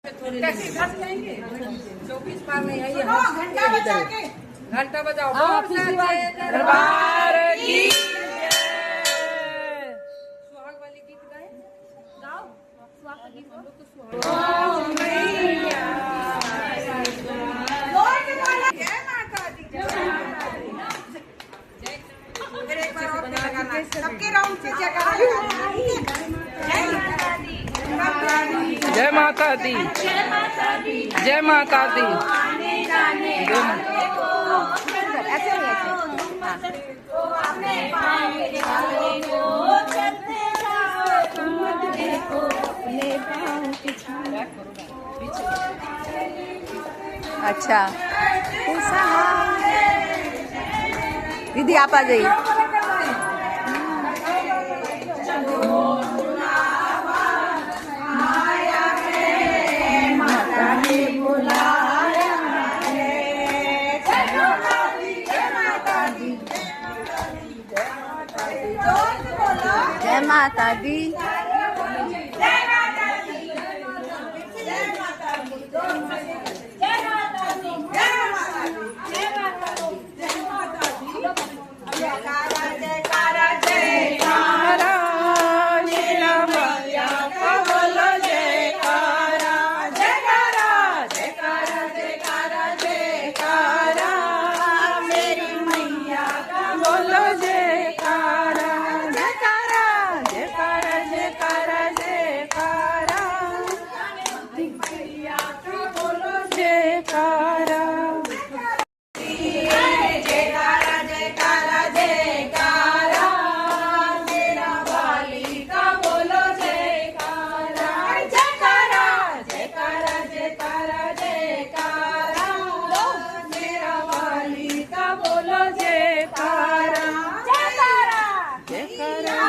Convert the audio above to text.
Taxi घर से जाएंगे 24 पार नहीं है ये घंटा बजाओ दरबार की सुहाग वाली गीत गाए गाओ सुहाग का गीत हम लोग तो सुहाग जय माता दी फिर एक बार और लगाना सबके राउंड से जगह जय माता दी जय माता दी ऐसे अच्छा दीदी आप आ जाइए। जय माता दी जयकारा